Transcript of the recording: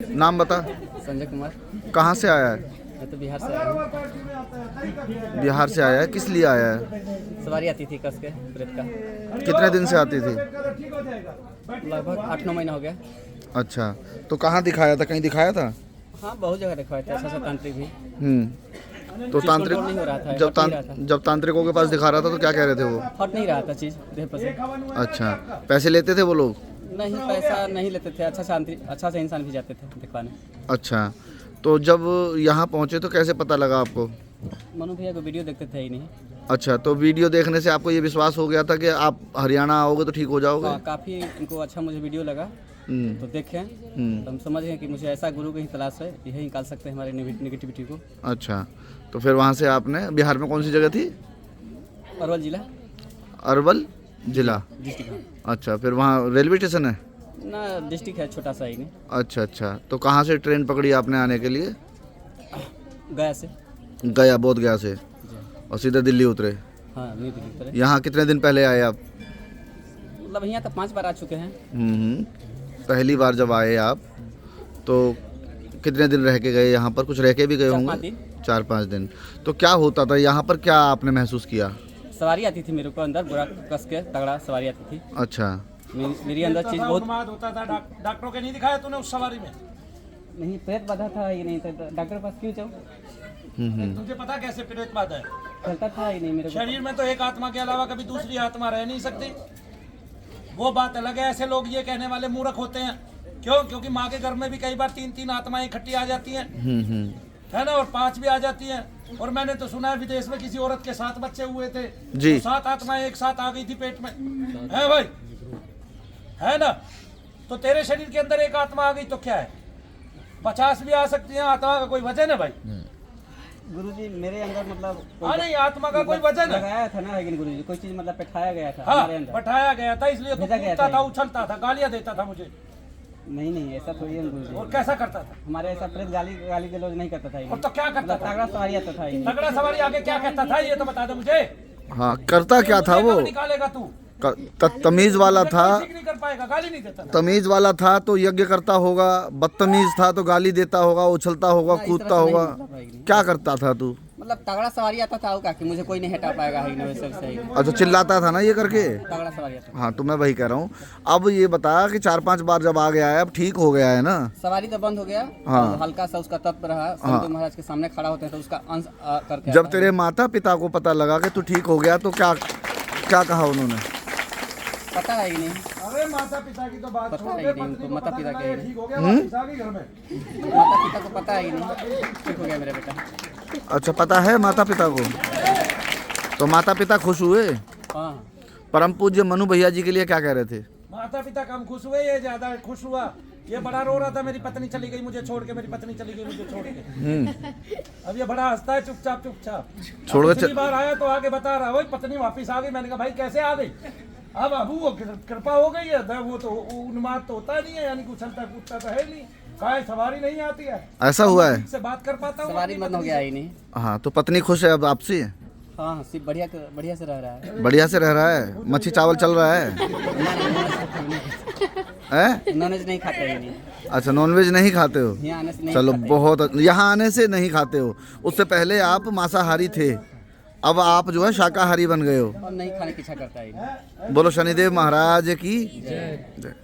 नाम बता। संजय कुमार। कहाँ से आया है? मैं तो बिहार से आया हूँ। बिहार से आया है, किस लिए आया है? सवारी आती थी कस के ब्रेक का। कितने दिन से आती थी? लगभग 8-9 महीना हो गया। अच्छा, तो कहाँ दिखाया था? कहीं दिखाया था? हाँ, बहुत जगह दिखवाए थे, अच्छा तांत्रिक भी। तो कंट्रोल नहीं हो रहा था, जब तांत्रिकों के पास दिखा रहा था तो क्या कह रहे थे वो? हट नहीं रहा था चीज़ देह पर से। अच्छा, पैसे लेते थे वो लोग? नहीं, पैसा नहीं लेते थे, अच्छा से इंसान भी जाते थे दिखवाने। अच्छा, तो जब यहाँ पहुँचे तो कैसे पता लगा आपको? मनु भैया को वीडियो देखते थे ही नहीं। अच्छा, तो वीडियो देखने से आपको ये विश्वास हो गया था कि आप हरियाणा आओगे तो ठीक हो जाओगे? हाँ, काफ़ी इनको अच्छा मुझे वीडियो लगा तो देखें तो हम समझ गए कि मुझे ऐसा गुरु की ही तलाश है, यही निकाल सकते हैं हमारे नेगेटिविटी को। अच्छा, तो फिर वहाँ से आपने बिहार में कौन सी जगह थी? अरवल जिला। अरवल जिला? डिस्ट्रिक्ट। अच्छा, फिर वहाँ रेलवे स्टेशन है? ना, डिस्ट्रिक्ट है छोटा सा ही नहीं। अच्छा अच्छा, तो कहाँ से ट्रेन पकड़ी आपने आने के लिए? गया से। गया, बोध गया से, और सीधा दिल्ली उतरे? हाँ, न्यू दिल्ली उतरे। यहाँ कितने दिन पहले आए आप? मतलब यहाँ तक 5 बार आ चुके हैं। पहली बार जब आए आप तो कितने दिन रह के गए यहाँ पर? कुछ रह के भी गए होंगे? 4-5 दिन। तो क्या होता था यहाँ पर, क्या आपने महसूस किया? सवारी आती थी मेरे को अंदर, बुरा कस के तगड़ा सवारी आती थी। अच्छा, मेरी अंदर चीज बहुत होता था। डॉक्टरों के नहीं दिखाया तूने उस सवारी में? नहीं, पेट बाधा था ही नहीं, तो डॉक्टर के पास क्यों जाऊँ? तुझे पता कैसे प्रेत बाधा है? चलता था ही नहीं मेरे को। शरीर में तो एक आत्मा के अलावा कभी दूसरी आत्मा रह नहीं सकती। वो बात अलग है, ऐसे लोग ये कहने वाले मूर्ख होते हैं। क्यों? क्योंकि माँ के घर में भी कई बार 3-3 आत्माएं इकट्ठी आ जाती हैं, है ना, और 5 भी आ जाती हैं। और मैंने तो सुना है विदेश में किसी औरत के 7 बच्चे हुए थे जी। तो 7 आत्माएं एक साथ आ गई थी पेट में, है भाई, है ना। तो तेरे शरीर के अंदर एक आत्मा आ गई तो क्या है, 50 भी आ सकती है। आत्मा का कोई वजन है भाई? गुरुजी मेरे अंदर मतलब हाँ, नहीं, आत्मा का कोई वजन है? लगाया था ना, लेकिन गुरुजी कोई चीज मतलब बैठाया गया था हाँ, हमारे अंदर। बैठाया गया था, इसलिए तो भेजा गया कूदता था था, ये। उछलता था, गालियां देता था मुझे। नहीं, ऐसा थोड़ी है गुरुजी। और कैसा करता था? हमारे ऐसा प्रेत गाली गलौज नहीं करता था ये। और तो क्या करता मतलब था? तगड़ा सवारी आता था ये। तगड़ा सवारी आगे क्या कहता था ये तो बता दे मुझे। हाँ, करता क्या था वो? निकालेगा तू? तमीज वाला था? ठीक नहीं कर पाएगा, गाली नहीं देता था। तमीज वाला था तो यज्ञ करता होगा, बदतमीज था तो गाली देता होगा, उछलता होगा, इस तरह कूदता से नहीं होगा। मतलब भाई नहीं। क्या करता था तू? मतलब तगड़ा सवारी आता था कि मुझे कोई नहीं हटा पाएगा ही नहीं, वैसे सही। अच्छा, चिल्लाता था ना ये करके? तगड़ा सवारी आता था। हाँ, तो मैं वही कह रहा हूँ। अब ये बता कि 4-5 बार जब आ गया है, अब ठीक हो गया है ना? सवारी तो बंद हो गया। हाँ। तो हल्का सा उसका तत्व रहा। संत महाराज के सामने खड़ा होते हैं तो उसका अंश करके जब आता है। तेरे माता पिता को पता लगा कि तू ठीक हो गया तो क्या क्या कहा उन्होंने? पता है कि नहीं? अरे माता पिता की तो बात पता छोड़ है दे, कि नहीं, पत्नी उनको को माता पता पिता लगा के ये ही ठीक हो गया, वापस आ गई घर में। माता पिता को पता है ही नहीं, ठीक हो गया मेरा बेटा। अच्छा, पता है माता पिता को? तो माता पिता खुश हुए? हाँ, परम पूज्य मनु भैया जी के लिए क्या कह रहे थे? माता पिता कम खुश हुए, ये ज्यादा खुश हुआ। ये बड़ा रो रहा था, मेरी पत्नी चली गई मुझे छोड़ के, मेरी पत्नी चली गई मुझे छोड़ के। अब ये बड़ा हंसता है चुपचाप छोड़ के पिछली बार आया तो आगे बता रहा, वही पत्नी वापिस आ गई। मैंने कहा भाई कैसे आ गई? अब अबू वो कृपा हो गई है, वो तो उन्माद तो होता नहीं है, यानी कि उछलता कूदता तो है नहीं, काय सवारी नहीं आती है। ऐसा हुआ है? ठीक से बात कर पाता हूँ सवारी बंद हो गया ही नहीं। हाँ, तो पत्नी खुश है अब आपसे? हाँ, सिर्फ बढ़िया से रह रहा है। बढ़िया से रह रहा है? मच्छी चावल चल रहा है? हैं? नॉनवेज नहीं खाते ही नहीं। अच्छा, नॉनवेज नहीं खाते हो? यहाँ आने से नहीं चलो, खाते। बहुत। यहाँ आने से नहीं खाते हो? उससे पहले आप मांसाहारी थे, अब आप जो है शाकाहारी बन गए हो। और नहीं खाने की इच्छा करता ही नहीं। बोलो शनिदेव महाराज की जय।